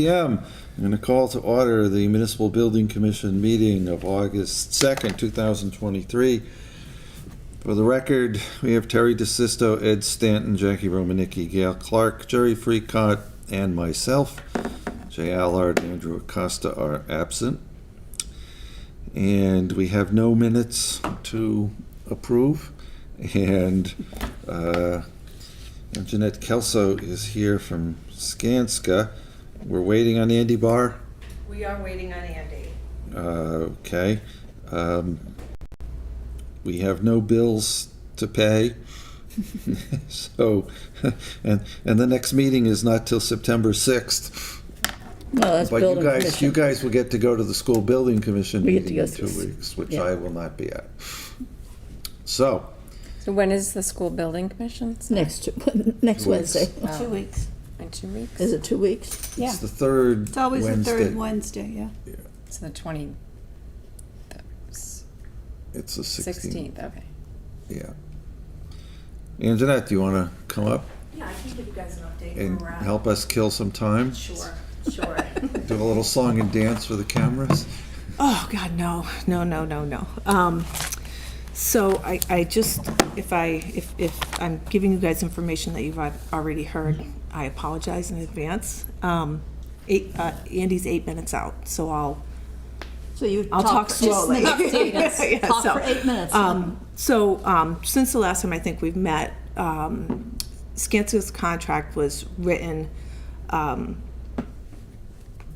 p.m. I'm going to call to order the Municipal Building Commission meeting of August 2nd, 2023. For the record, we have Terry DeSisto, Ed Stanton, Jackie Romanicki, Gail Clark, Jerry Freecott, and myself. Jay Allard and Andrew Acosta are absent. And we have no minutes to approve. And Jeanette Kelso is here from Skanska. We're waiting on Andy Barr. We are waiting on Andy. Okay. We have no bills to pay. So, and the next meeting is not till September 6th. Well, that's But building commission. you guys will get to go to the School Building Commission We get to meeting go in 2 to- weeks, which yeah. I will not be at. So when is the school building commission? Next 2 weeks. Wednesday. 2 weeks. In 2 weeks? Is it 2 weeks? Yeah. it's the third It's always Wednesday. the third Wednesday, yeah. It's the 20, It's the 16th. 16th, okay. Yeah. Anjanette, do you want to come up Yeah, I can give you guys an update where and we're at. help us kill some time? Sure. Do a little song and dance for the cameras? Oh, God, no. So I just, if I'm giving you guys information that you've already heard, I apologize in advance. Andy's 8 minutes out, so I'll talk slowly. Yeah, Talk so, for 8 minutes. Since the last time I think we've met, Skanska's contract was written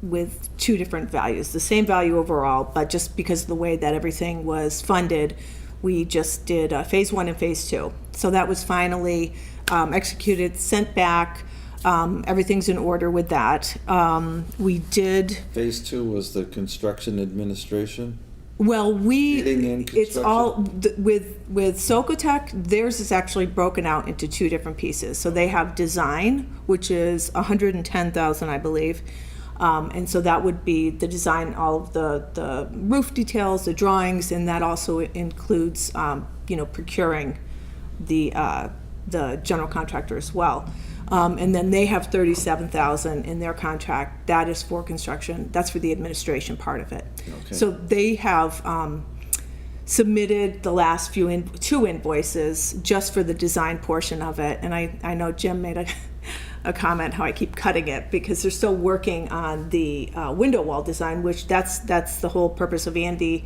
with 2 different values, the same value overall, but just because of the way that everything was funded, we just did phase 1 and phase 2. So that was finally executed, sent back. Everything's in order with that. We did. Phase 2 was the construction administration. Well, Bidding and it's all, construction? with Socotec, theirs is actually broken out into 2 different pieces. So they have design, which is $110,000, I believe. And so that would be the design, all of the roof details, the drawings, and that also includes, procuring the general contractor as well. And then they have $37,000 in their contract. That is for construction. That's for the administration part of it. Okay. So they have submitted the last 2 invoices just for the design portion of it. And I know Jim made a comment how I keep cutting it because they're still working on the window wall design, which that's the whole purpose of Andy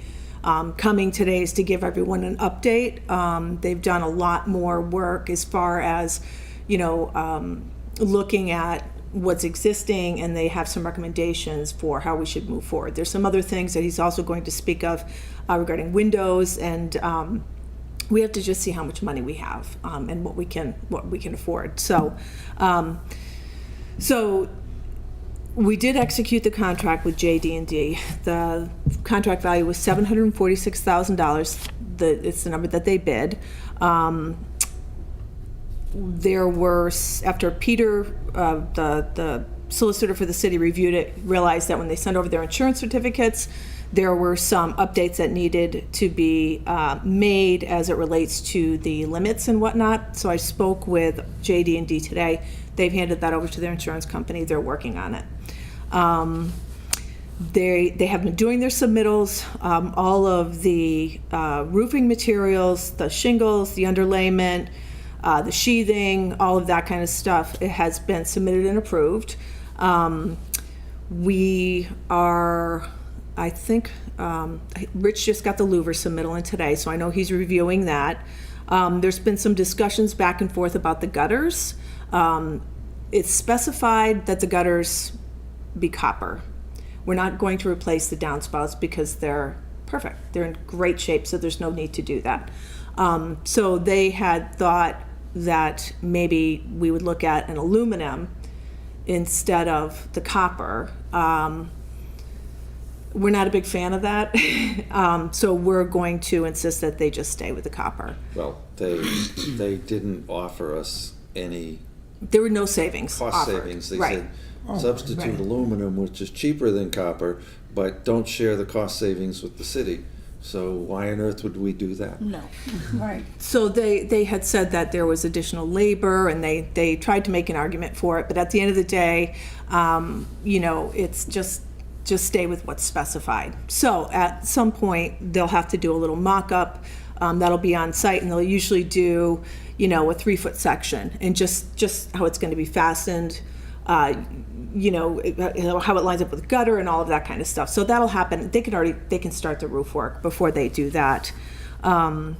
coming today, is to give everyone an update. They've done a lot more work as far as looking at what's existing, and they have some recommendations for how we should move forward. There's some other things that he's also going to speak of regarding windows, and we have to just see how much money we have and what we can afford. So we did execute the contract with JD&D. The contract value was $746,000. It's the number that they bid. There were, after Peter, the solicitor for the city, reviewed it, realized that when they sent over their insurance certificates, there were some updates that needed to be made as it relates to the limits and whatnot. So I spoke with JD&D today. They've handed that over to their insurance company. They're working on it. They have been doing their submittals. All of the roofing materials, the shingles, the underlayment, the sheathing, all of that kind of stuff, it has been submitted and approved. We are, I think, Rich just got the louver submittal in today, so I know he's reviewing that. There's been some discussions back and forth about the gutters. It's specified that the gutters be copper. We're not going to replace the downspouts because they're perfect. They're in great shape, so there's no need to do that. So they had thought that maybe we would look at an aluminum instead of the copper. We're not a big fan of that, so we're going to insist that they just stay with the copper. Well, they didn't offer us any There were no savings cost offered. savings. They Right. said substitute right. aluminum, which is cheaper than copper, but don't share the cost savings with the city. So why on earth would we do that? No, right. So they had said that there was additional labor, and they tried to make an argument for it, but at the end of the day, it's just stay with what's specified. So at some point, they'll have to do a little mock-up, that'll be on site, and they'll usually do, a 3-foot section, and just how it's going to be fastened, how it lines up with gutter and all of that kind of stuff. So that'll happen. They can start the roof work before they do that. So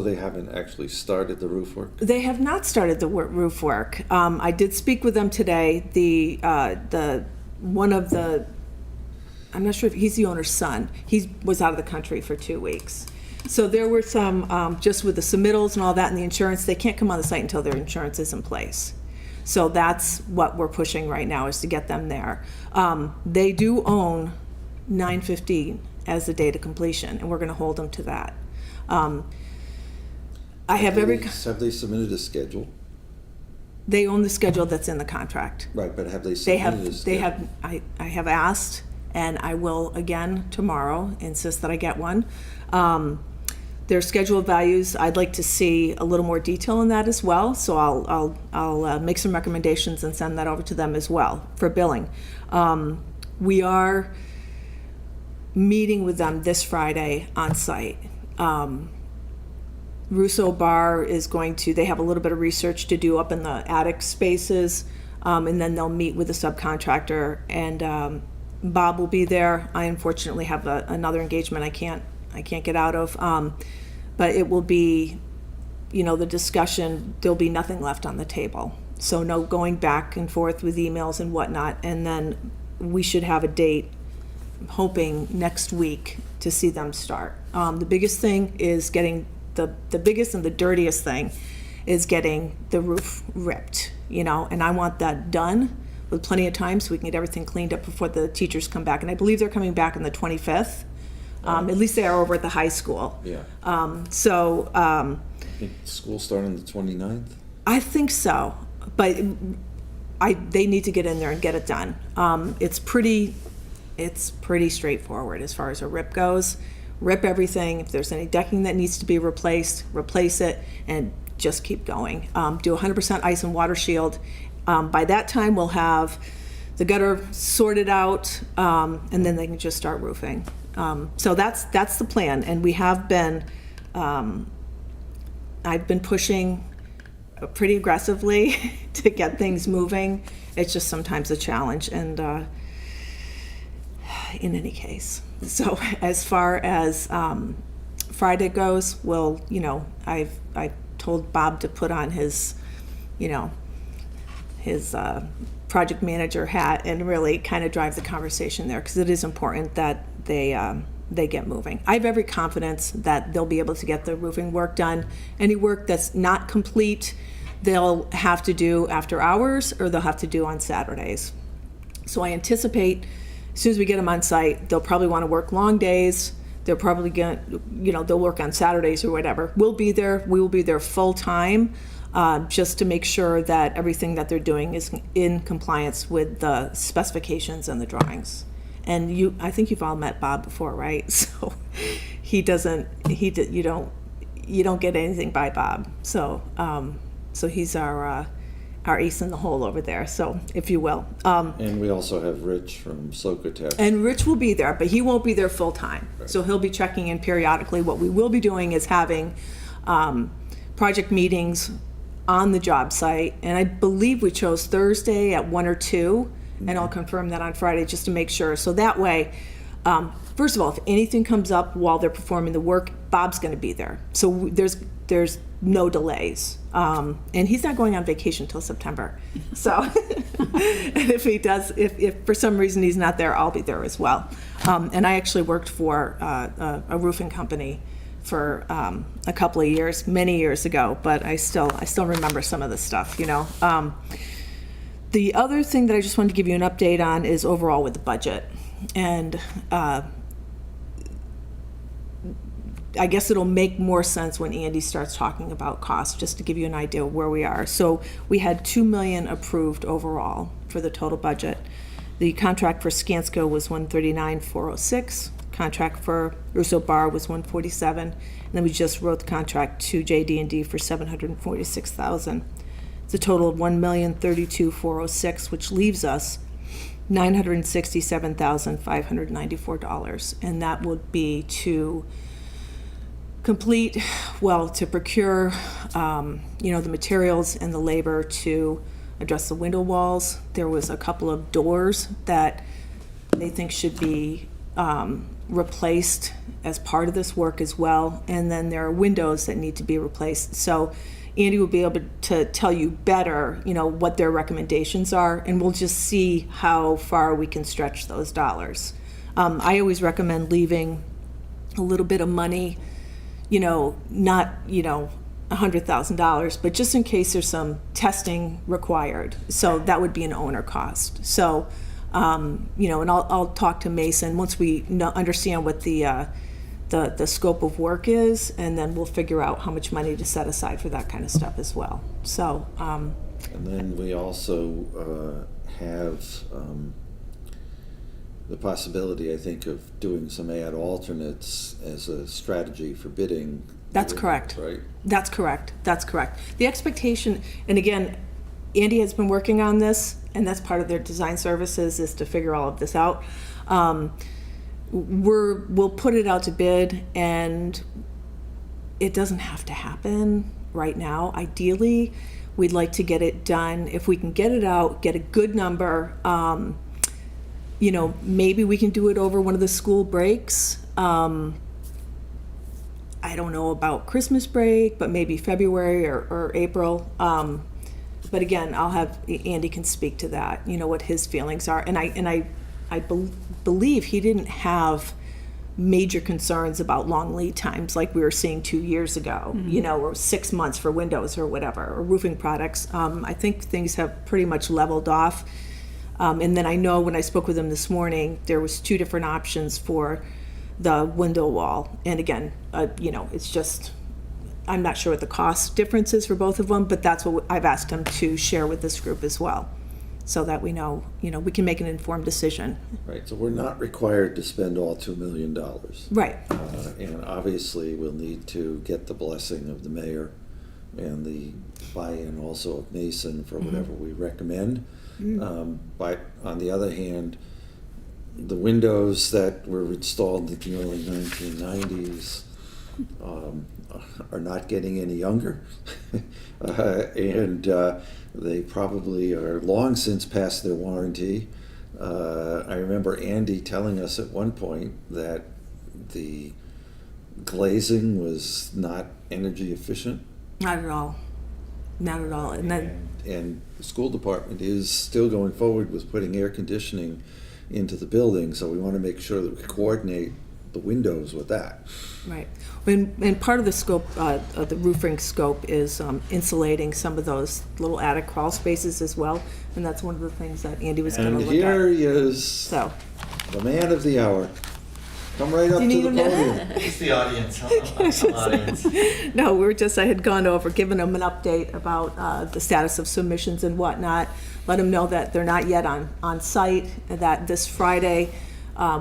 they haven't actually started the roof work? They have not started the roof work. I did speak with them today. I'm not sure if he's the owner's son. He was out of the country for 2 weeks. So there were some, just with the submittals and all that and the insurance, they can't come on the site until their insurance is in place. So that's what we're pushing right now, is to get them there. They do own 9/15 as the date of completion, and we're going to hold them to that. I have Have they submitted a schedule? They own the schedule that's in the contract. Right, but have they They submitted a schedule? have, I have asked, and I will again tomorrow, insist that I get one. Their schedule values, I'd like to see a little more detail in that as well, so I'll make some recommendations and send that over to them as well for billing. We are meeting with them this Friday on site. Russo Bar is they have a little bit of research to do up in the attic spaces, and then they'll meet with the subcontractor, and Bob will be there. I unfortunately have another engagement I can't get out of, but it will be, the discussion, there'll be nothing left on the table. So no going back and forth with emails and whatnot, and then we should have a date, I'm hoping next week, to see them start. The biggest thing is getting the biggest and the dirtiest thing is getting the roof ripped, and I want that done with plenty of time so we can get everything cleaned up before the teachers come back. And I believe they're coming back on the 25th. At least they are over at the high school. Yeah. I think school starting on the 29th? I think so, but they need to get in there and get it done. It's pretty straightforward as far as a rip goes. Rip everything. If there's any decking that needs to be replaced, replace it, and just keep going. Do 100% ice and water shield. By that time, we'll have the gutter sorted out, and then they can just start roofing. So that's the plan, and we have been. I've been pushing pretty aggressively to get things moving. It's just sometimes a challenge, and in any case. So as far as Friday goes, I've told Bob to put on his project manager hat and really kind of drive the conversation there, because it is important that they get moving. I have every confidence that they'll be able to get the roofing work done. Any work that's not complete, they'll have to do after hours, or they'll have to do on Saturdays. So I anticipate as soon as we get them on site, they'll probably want to work long days. They're probably going to, they'll work on Saturdays or whatever. We'll be there. We will be there full time, just to make sure that everything that they're doing is in compliance with the specifications and the drawings. And I think you've all met Bob before, right? So you don't get anything by Bob. So he's our ace in the hole over there, so if you will. And we also have Rich from Socotec. And Rich will be there, but he won't be there full time. Right. So he'll be checking in periodically. What we will be doing is having project meetings on the job site, and I believe we chose Thursday at 1 or 2, and I'll confirm that on Friday just to make sure. So that way, first of all, if anything comes up while they're performing the work, Bob's going to be there. So there's no delays. And he's not going on vacation till September. So and if he does, if for some reason he's not there, I'll be there as well. And I actually worked for a roofing company for a couple of years, many years ago, but I still remember some of the stuff, The other thing that I just wanted to give you an update on is overall with the budget. And I guess it'll make more sense when Andy starts talking about costs, just to give you an idea of where we are. So we had $2 million approved overall for the total budget. The contract for Skanska was $139,406. contract for Russo Bar was $147, and then we just wrote the contract to JD&D for $746,000. It's a total of $1,032,406, which leaves us $967,594, and that would be to complete, well, to procure, the materials and the labor to address the window walls. There was a couple of doors that they think should be replaced as part of this work as well, and then there are windows that need to be replaced. So Andy will be able to tell you better, what their recommendations are, and we'll just see how far we can stretch those dollars. I always recommend leaving a little bit of money, not, $100,000, but just in case there's some testing required. So that would be an owner cost. So, and I'll talk to Mason once we understand what the scope of work is, and then we'll figure out how much money to set aside for that kind of stuff as well. So, And then we also have the possibility, I think, of doing some ad alternates as a strategy for bidding. That's correct. Right? That's correct. That's correct. The expectation, and again, Andy has been working on this, and that's part of their design services, is to figure all of this out. We'll put it out to bid, and it doesn't have to happen right now. Ideally, we'd like to get it done. If we can get it out, get a good number, maybe we can do it over one of the school breaks. I don't know about Christmas break, but maybe February or April. But again, I'll have Andy can speak to that. What his feelings are, and I believe he didn't have major concerns about long lead times like we were seeing 2 years ago. Or 6 months for windows or whatever, or roofing products. I think things have pretty much leveled off. And then I know when I spoke with him this morning, there was 2 different options for the window wall. And again, it's just, I'm not sure what the cost difference is for both of them, but that's what I've asked him to share with this group as well, so that we know, we can make an informed decision. Right, so we're not required to spend all $2 million. Right. And obviously, we'll need to get the blessing of the mayor and the buy-in also of Mason for whatever we recommend. But on the other hand, the windows that were installed in the early 1990s are not getting any younger. And they probably are long since past their warranty. I remember Andy telling us at one point that the glazing was not energy efficient. Not at all. Not at all. And then, And the school department is still going forward with putting air conditioning into the building, so we want to make sure that we coordinate the windows with that. right. And part of the scope, of the roofing scope, is insulating some of those little attic crawl spaces as well. And that's one of the things that Andy was going to And look here at. he is, So, the man of the hour. Come right up Do to you the need him now? podium. It's the audience. Audience. no, I had gone over, given them an update about the status of submissions and whatnot, let them know that they're not yet on site, and that this Friday,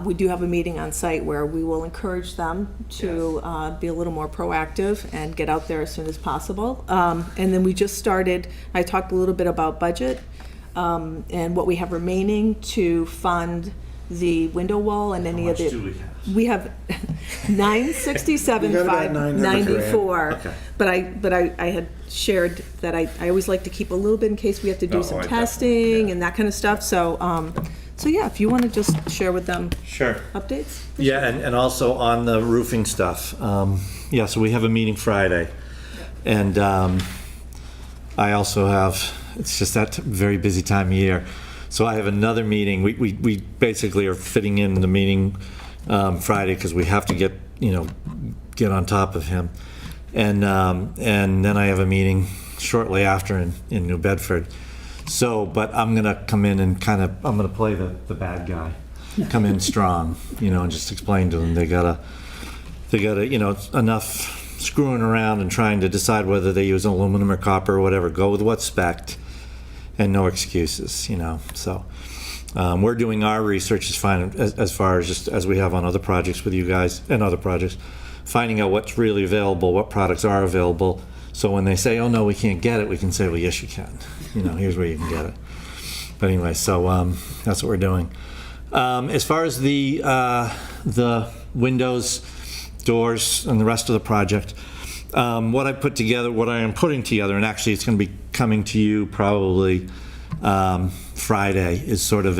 we do have a meeting on site where we will encourage them to be a little more proactive and get out there as soon as possible. And then we just started, I talked a little bit about budget and what we have remaining to fund the window wall and any of the. How much do we have? We have $967,594. We got about $900,000. Okay. But I had shared that I always like to keep a little bit in case we have to do No, some I testing definitely, yeah. and that kind of stuff. So yeah, if you want to just share with them Sure. updates. Yeah, and also on the roofing stuff. So we have a meeting Friday. And I also have, it's just that very busy time of year. So I have another meeting. We basically are fitting in the meeting Friday because we have to get on top of him. And then I have a meeting shortly after in New Bedford. So, but I'm gonna come in and I'm gonna play the bad guy, come in strong, and just explain to them they gotta, enough screwing around and trying to decide whether they use aluminum or copper or whatever. Go with what's spec'd, and no excuses, So, We're doing our research as far as just as we have on other projects with you guys and other projects, finding out what's really available, what products are available. So when they say, oh no, we can't get it, we can say, well, yes, you can. Here's where you can get it. But anyway, so that's what we're doing. As far as the windows, doors, and the rest of the project, what I am putting together, and actually it's going to be coming to you probably Friday, is sort of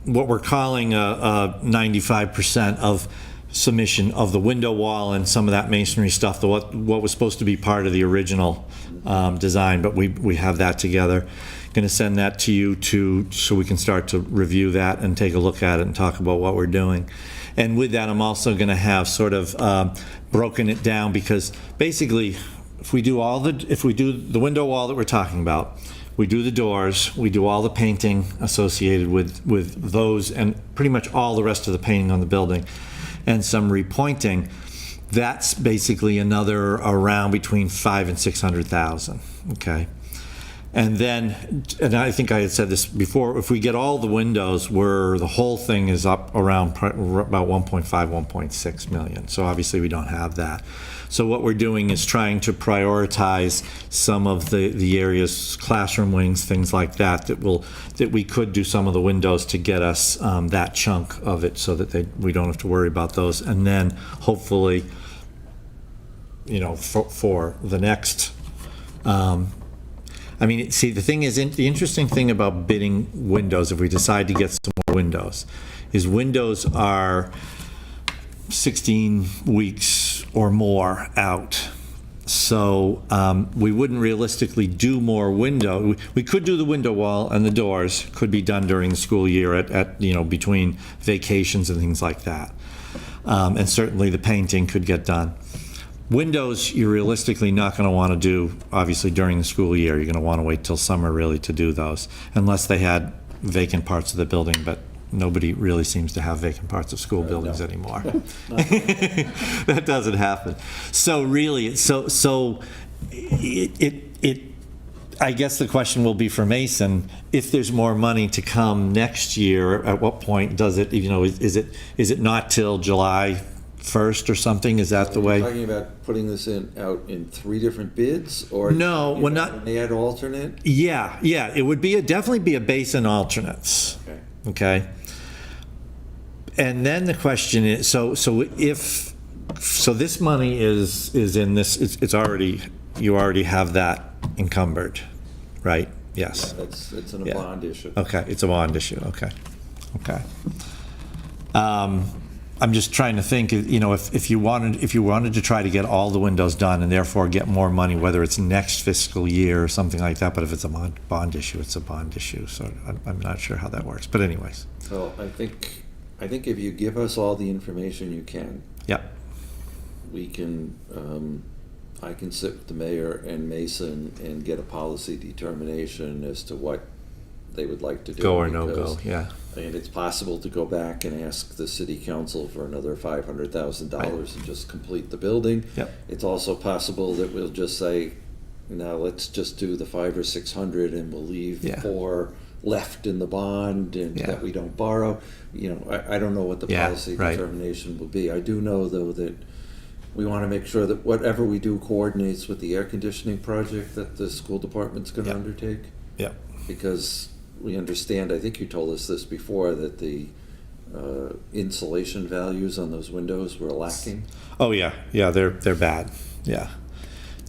what we're calling a 95% of submission of the window wall and some of that masonry stuff, what was supposed to be part of the original design, but we have that together. Going to send that to you so we can start to review that and take a look at it and talk about what we're doing. And with that, I'm also going to have sort of broken it down, because basically, if we do the window wall that we're talking about, we do the doors, we do all the painting associated with those, and pretty much all the rest of the painting on the building, and some repointing, that's basically another around between $500,000 and $600,000. Okay. And then, and I think I had said this before, if we get all the windows, the whole thing is up around about 1.5, 1.6 million. So obviously we don't have that. So what we're doing is trying to prioritize some of the areas, classroom wings, things like that we could do some of the windows to get us that chunk of it, so that we don't have to worry about those. And then hopefully, for the next. The thing is, the interesting thing about bidding windows, if we decide to get some more windows, is windows are 16 weeks or more out. So we wouldn't realistically do more window. We could do the window wall, and the doors could be done during the school year at between vacations and things like that. And certainly the painting could get done. Windows, you're realistically not going to want to do, obviously, during the school year. You're going to want to wait till summer, really, to do those, unless they had vacant parts of the building, but nobody really seems to have vacant parts of school buildings anymore. That doesn't happen. So really, I guess the question will be for Mason, if there's more money to come next year, at what point does it, is it not till July 1st or something? Is that the way? Talking about putting this out in 3 different bids, or no, we're not. They had alternate. Yeah, it would definitely be a base and alternates. Okay. And then the question is, so this money is in this. You already have that encumbered, right? Yes. Yeah, it's a bond issue. Okay, it's a bond issue. Okay. I'm just trying to think, if you wanted to try to get all the windows done and therefore get more money, whether it's next fiscal year or something like that, but if it's a bond issue, it's a bond issue. So I'm not sure how that works. But anyways. Well, I think if you give us all the information you can, we can. I can sit with the mayor and Mason and get a policy determination as to what they would like to do. Go or no go, yeah. And it's possible to go back and ask the city council for another $500,000 and just complete the building. Yep. It's also possible that we'll just say, now let's just do the 500 or 600 and we'll leave 4 left in the bond and that we don't borrow. I don't know what the policy determination will be. I do know, though, that we want to make sure that whatever we do coordinates with the air conditioning project that the school department's going to undertake. Yeah. Because we understand, I think you told us this before, that the insulation values on those windows were lacking. Oh yeah, they're bad. Yeah,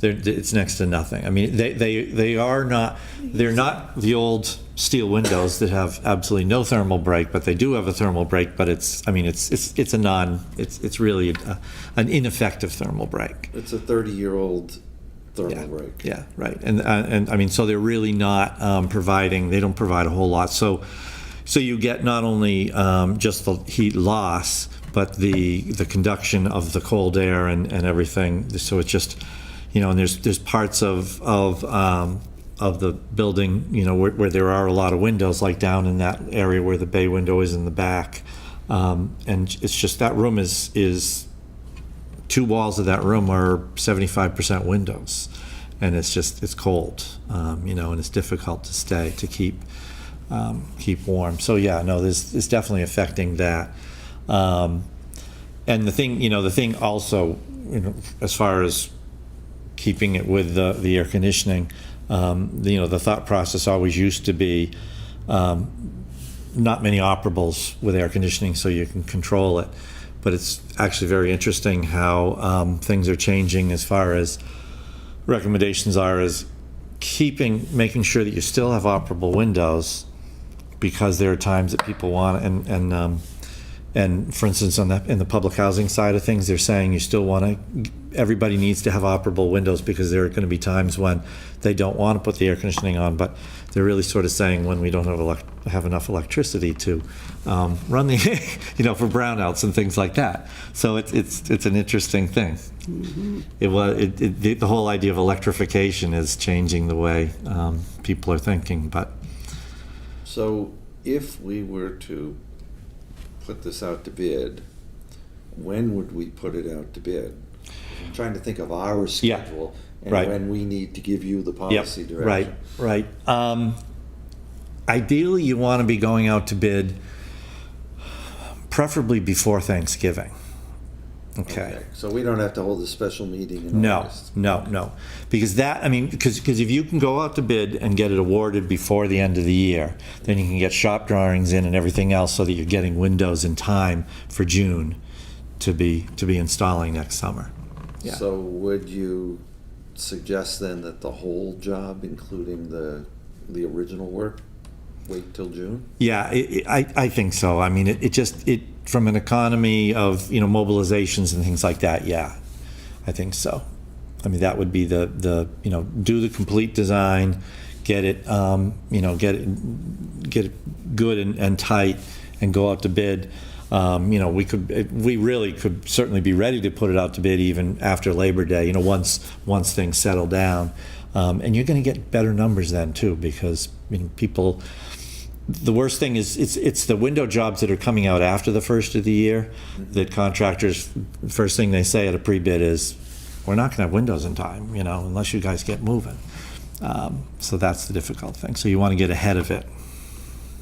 it's next to nothing. I mean, they're not the old steel windows that have absolutely no thermal break, but they do have a thermal break. But it's really an ineffective thermal break. It's a 30-year-old thermal break. Yeah, right. And I mean, so they're really not providing. They don't provide a whole lot. So you get not only just the heat loss, but the conduction of the cold air and everything. So it's just, and there's parts of the building, where there are a lot of windows, like down in that area where the bay window is in the back, and it's just that room is 2 walls of that room are 75% windows, and it's cold, you know, and it's difficult to stay, to keep warm. So yeah, no, it's definitely affecting that. And the thing also, you know, as far as keeping it with the air conditioning, the thought process always used to be not many operables with air conditioning so you can control it. But it's actually very interesting how things are changing as far as recommendations are as making sure that you still have operable windows, because there are times that people want, and for instance, in the public housing side of things, they're saying you still everybody needs to have operable windows, because there are going to be times when they don't want to put the air conditioning on, but they're really sort of saying when we don't have enough electricity to run the, for brownouts and things like that. So it's an interesting thing. The whole idea of electrification is changing the way people are thinking, but. So if we were to put this out to bid, when would we put it out to bid? I'm trying to think of our schedule and right. when we need to give you the policy Yep, direction. Right. Ideally, you want to be going out to bid preferably before Thanksgiving. Okay. So we don't have to hold a special meeting in August. No. Because because if you can go out to bid and get it awarded before the end of the year, then you can get shop drawings in and everything else so that you're getting windows in time for June to be installing next summer. Yeah. So would you suggest then that the whole job, including the original work, wait till June? Yeah, I think so. I mean, it from an economy of mobilizations and things like that. Yeah, I think so. I mean, that would be the do the complete design, get it get it good and tight, and go out to bid. We really could certainly be ready to put it out to bid even after Labor Day. Once things settle down, and you're going to get better numbers then too, because people. The worst thing is it's the window jobs that are coming out after the first of the year that contractors, first thing they say at a pre-bid is, we're not going to have windows in time, unless you guys get moving. So that's the difficult thing. So you want to get ahead of it.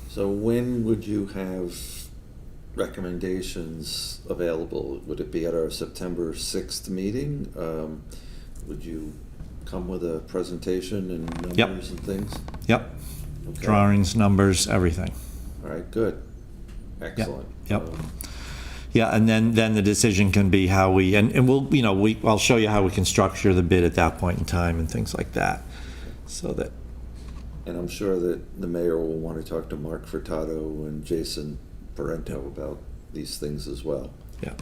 So when would you have recommendations available? Would it be at our September 6th meeting? Would you come with a presentation and numbers and things? Yep. Okay. Drawings, numbers, everything. All right, good. Excellent. Yep. Yeah, and then the decision can be how we, and I'll show you how we can structure the bid at that point in time and things like that. So that. And I'm sure that the mayor will want to talk to Mark Furtado and Jason Parento about these things as well. Yeah.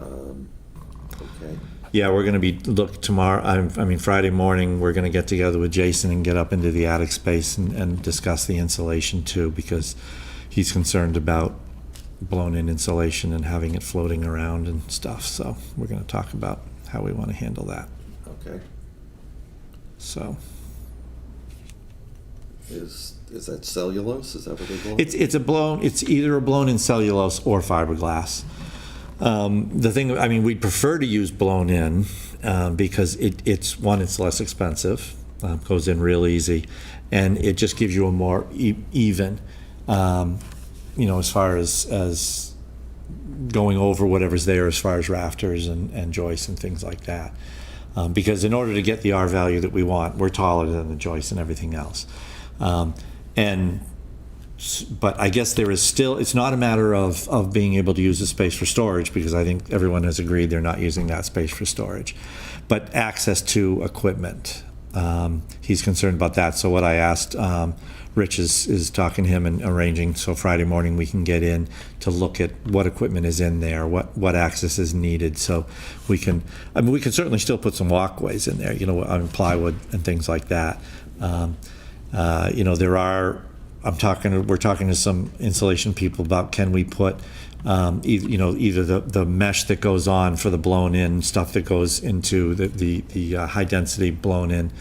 Okay. Yeah, we're going to be, tomorrow, Friday morning, we're going to get together with Jason and get up into the attic space and discuss the insulation too, because he's concerned about blown-in insulation and having it floating around and stuff. So we're going to talk about how we want to handle that. Okay. So. Is that cellulose? Is that what they call it? It's either a blown-in cellulose or fiberglass. The thing, we'd prefer to use blown in because it's less expensive, goes in real easy, and it just gives you a more even, as far as going over whatever's there as far as rafters and joists and things like that. Because in order to get the R value that we want, we're taller than the joists and everything else. But I guess there is still, it's not a matter of being able to use the space for storage, because I think everyone has agreed they're not using that space for storage, but access to equipment. He's concerned about that. So what I asked Rich is talking to him and arranging, so Friday morning we can get in to look at what equipment is in there, what access is needed, so we can certainly still put some walkways in there, plywood and things like that. We're talking to some insulation people about, can we put either the mesh that goes on for the blown in stuff that goes into the high density blown in,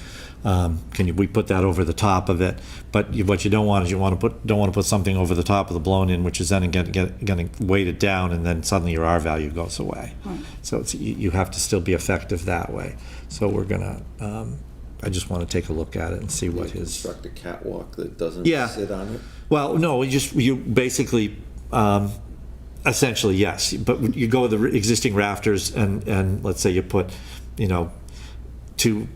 we put that over the top of it? But what you don't want is don't want to put something over the top of the blown in, which is then going to weight it down, and then suddenly your R value goes away. Right. So you have to still be effective that way. So we're gonna I just want to take a look at it and see what his. Construct a catwalk that doesn't Yeah. sit on it. Well, no, you basically, essentially, yes, but you go with the existing rafters and let's say you put, two,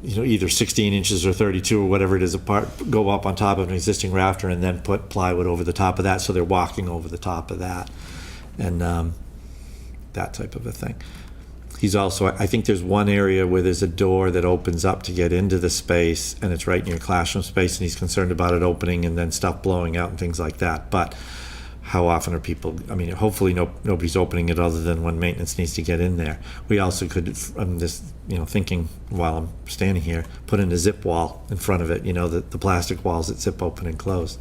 either 16 inches or 32 or whatever it is apart, go up on top of an existing rafter and then put plywood over the top of that, so they're walking over the top of that, and that type of a thing. He's also, I think there's one area where there's a door that opens up to get into the space, and it's right in your classroom space, and he's concerned about it opening and then stuff blowing out and things like that. But how often are people, hopefully nobody's opening it other than when maintenance needs to get in there. We also could, I'm just, thinking while I'm standing here, put in a zip wall in front of it, the plastic walls that zip open and close.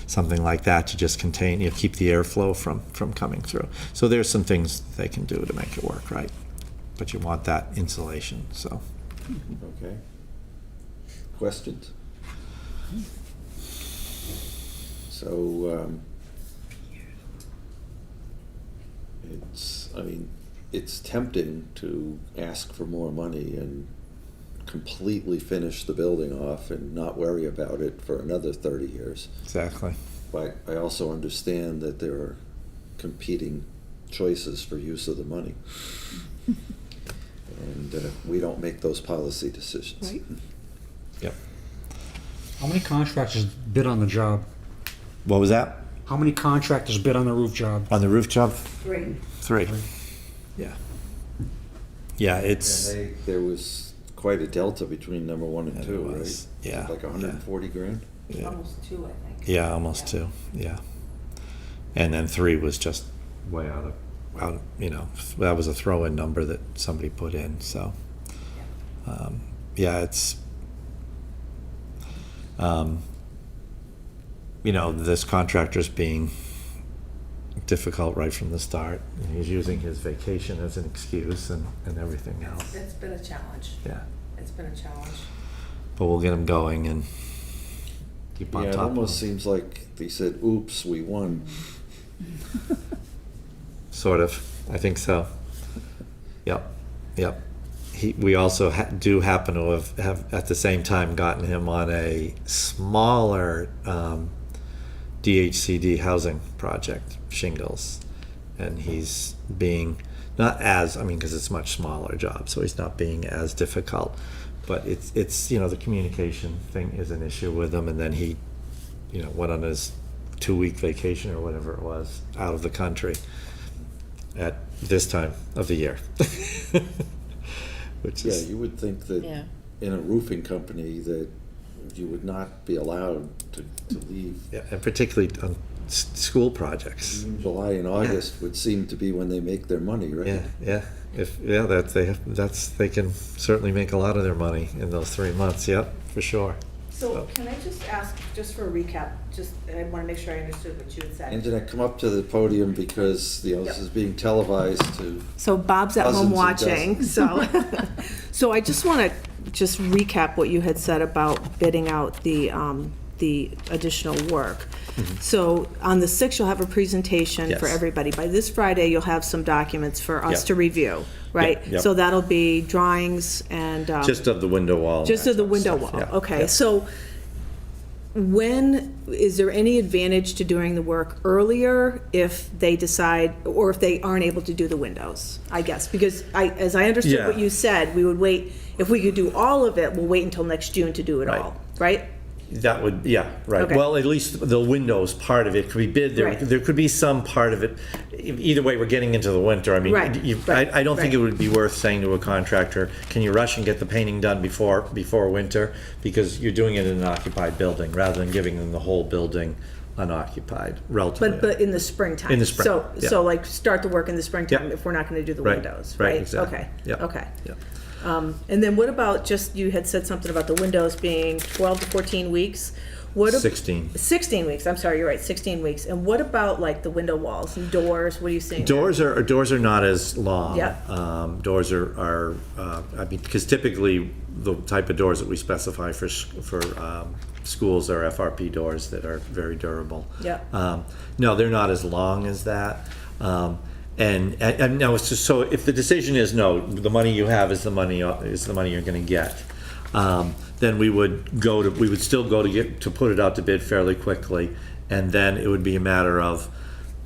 Something like that to just contain, keep the airflow from coming through. So there's some things they can do to make it work, right? But you want that insulation, so. Okay. Questions? So, it's tempting to ask for more money and completely finish the building off and not worry about it for another 30 years. Exactly. But I also understand that there are competing choices for use of the money. And we don't make those policy decisions. Right. Yep. How many contractors bid on the job? What was that? How many contractors bid on the roof job? On the roof job? 3. 3. Yeah. Yeah, it's. And there was quite a delta between number 1 and 2, It right? was, yeah, Like 140 grand? Yeah. Almost 2, I think. Yeah, almost 2. Yeah. And then 3 was just way out, that was a throw-in number that somebody put in, so. Yeah, it's, this contractor's being difficult right from the start. And he's using his vacation as an excuse and everything else. It's been a challenge. Yeah, It's been a challenge. but we'll get him going and keep on Yeah, it top of him. almost seems like they said, oops, we won. Sort of, I think so. Yep. We also do happen to have at the same time gotten him on a smaller DHCD housing project, shingles, and he's being not as, because it's a much smaller job, so he's not being as difficult, but it's the communication thing is an issue with him, and then he went on his 2-week vacation or whatever it was out of the country at this time of the year. Which Yeah, is, you would think that Yeah. in a roofing company that you would not be allowed to leave. yeah, and particularly on school projects. July and August would seem to be when they make their money, right? Yeah. They can certainly make a lot of their money in those 3 months. Yep, for sure. So can I just ask, just for a recap, I want to make sure I understood what you had said. Internet, come up to the podium because this is being televised to. So Bob's at Dozens home and watching, so. So I just want to just recap what you had said about bidding out the additional work. So on the 6th, you'll have a presentation for Yes. everybody. By this Friday, you'll have some documents for us Yep. to review, right? Yep. So that'll be drawings and. Just of the window wall. and Just that of the sort window stuff. wall, Yeah, okay. yeah. So is there any advantage to doing the work earlier if they decide, or if they aren't able to do the windows, I guess? Because as I understood what Yeah. you said, we would wait, if we could do all of it, we'll wait until next June to do it Right. all, right? That would, yeah, right. Okay. Well, at least the windows part of it could be bid. Right. There could be some part of it. Either way, we're getting into the winter. I mean, Right, right, I don't think it right. would be worth saying to a contractor, can you rush and get the painting done before winter? Because you're doing it in an occupied building rather than giving them the whole building unoccupied, relatively. But in the springtime? In the spring, yeah. So like start the work in the springtime Yep. if we're not gonna do the Right, windows, right, right? exactly. Okay, Yep, okay. yep. And then what about you had said something about the windows being 12 to 14 weeks? What ab- 16. 16 weeks, I'm sorry, you're right, 16 weeks. And what about like the window walls and doors, what are you seeing? there? Doors are not as long. Yep. Doors are because typically the type of doors that we specify for schools are FRP doors that are very durable. Yep. No, they're not as long as that. And no, it's just so if the decision is no, the money you have is the money you're going to get. then we would still go to put it out to bid fairly quickly, and then it would be a matter of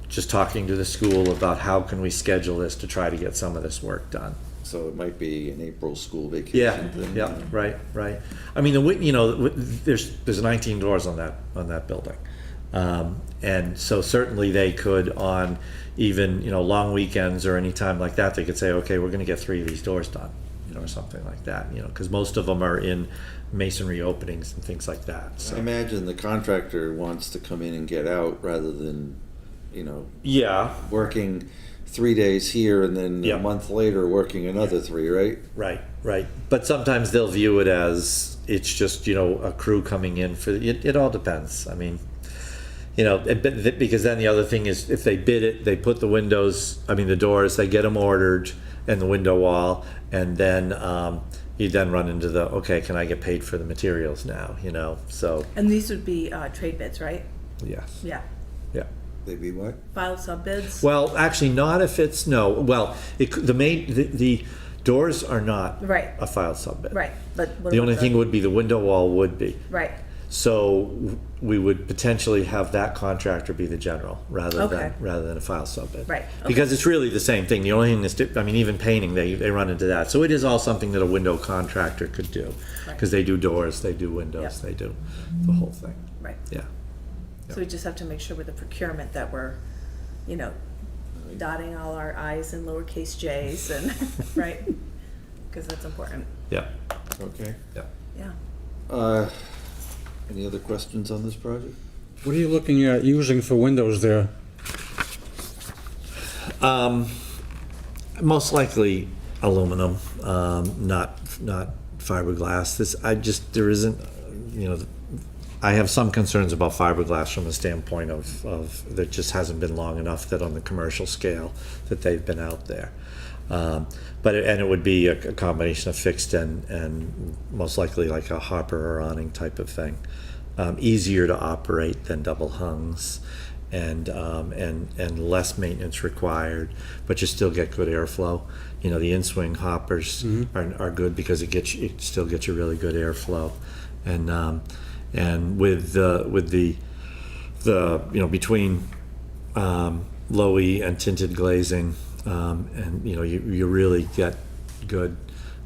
just talking to the school about how can we schedule this to try to get some of this work done. So it might be an April school vacation Yeah, thing. yeah, right. I mean, there's 19 doors on that building. And so certainly they could, on even, long weekends or any time like that, they could say, okay, we're gonna get 3 of these doors done, or something like that, because most of them are in masonry openings and things like that, I so. imagine the contractor wants to come in and get out rather than, Yeah, working 3 days here and then Yeah. a month later working another 3, right? right. But sometimes they'll view it as, it's just, a crew coming in for, it all depends. I mean, because then the other thing is, if they bid it, they put the doors, they get them ordered, and the window wall, and then you then run into okay, can I get paid for the materials now, so, And these would be trade bids, right? yes, Yeah. yeah. They be what? File sub bids? Well, actually, not if it's, the doors are not Right. a filed sub bid. Right, but. what The only about thing would be the window wall would be. Right, So we would potentially have that contractor be the general rather Okay. than a file sub bid. Right, okay. Because it's really the same thing. The only thing is, even painting, they run into that. So it is all something that a window contractor could do. Right. Because they do doors, they do windows, Yep. they do the whole thing. right. Yeah. So we just have to make sure with the procurement that we're, dotting all our i's and lowercase j's and, right? Because that's important, Yeah. Okay. Yeah. yeah. Any other questions on this project? What are you looking at using for windows there? Most likely aluminum, not fiberglass. There isn't, I have some concerns about fiberglass from the standpoint of that just hasn't been long enough that on the commercial scale that they've been out there. But it would be a combination of fixed and most likely like a hopper or awning type of thing. Easier to operate than double hungs, and less maintenance required, but you still get good airflow. The in-swing hoppers are good because it still gets you really good airflow, and with the between low E and tinted glazing, and you really get good.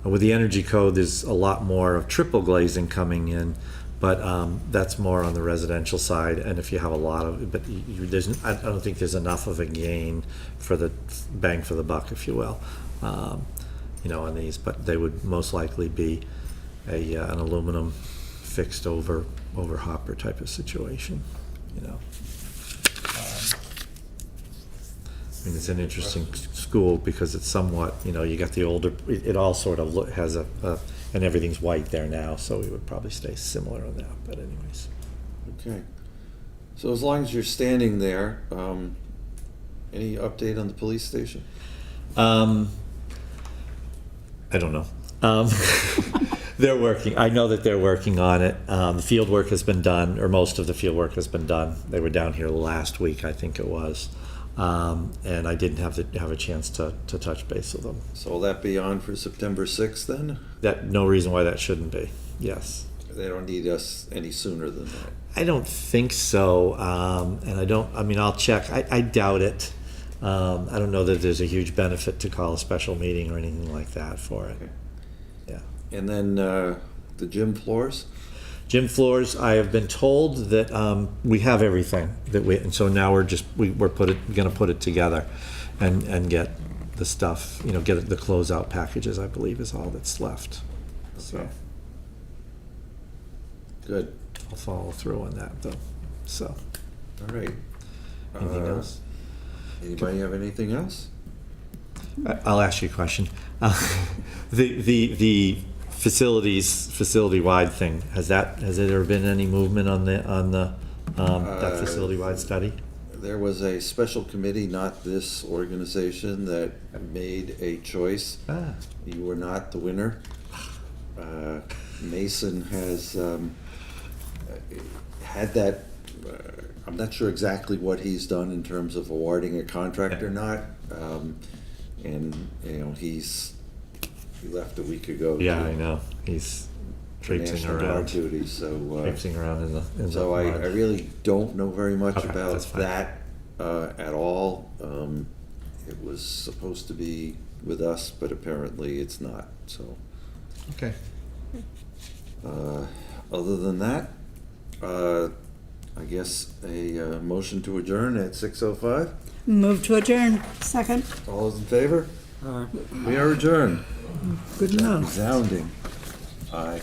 With the energy code, there's a lot more of triple glazing coming in, but that's more on the residential side. And if you have a lot of, but I don't think there's enough of a gain for the bang for the buck, if you will, on these. But they would most likely be an aluminum fixed over hopper type of situation, I mean, it's an interesting school because it's somewhat, you got the older, it all sort of has and everything's white there now, so we would probably stay similar on that, but anyways. Okay. So as long as you're standing there, any update on the police station? I don't know. They're working, I know that they're working on it. The field work has been done, or most of the field work has been done. They were down here last week, I think it was. And I didn't have a chance to touch base with them. So will that be on for September 6th then? No reason why that shouldn't be, yes. They don't need us any sooner than that. I don't think so, and I'll check. I doubt it. I don't know that there's a huge benefit to call a special meeting or anything like that for it. Okay. Yeah. And then the gym floors? Gym floors, I have been told that we have everything and so now we're going to put it together and get the stuff, get the closeout packages, I believe is all that's left. So Okay. Good. I'll follow through on that though. So All right. anything else? Anybody have anything else? I'll ask you a question. The facility-wide thing, has there ever been any movement on that facility-wide study? There was a special committee, not this organization, that made a choice. You were not the winner. Mason has had that, I'm not sure exactly what he's done in terms of awarding a contract or not. And he left a week ago. Yeah, too. I know. He's traipsing National Guard around, duty, so, traipsing around in the so I mud. really don't know very much Okay, about that's fine. that at all. It was supposed to be with us, but apparently it's not, so. Okay. Other than that, I guess a motion to adjourn at 6:05. Move to adjourn. Second. All those in favor? We are adjourned. Good enough. Resounding. Aye.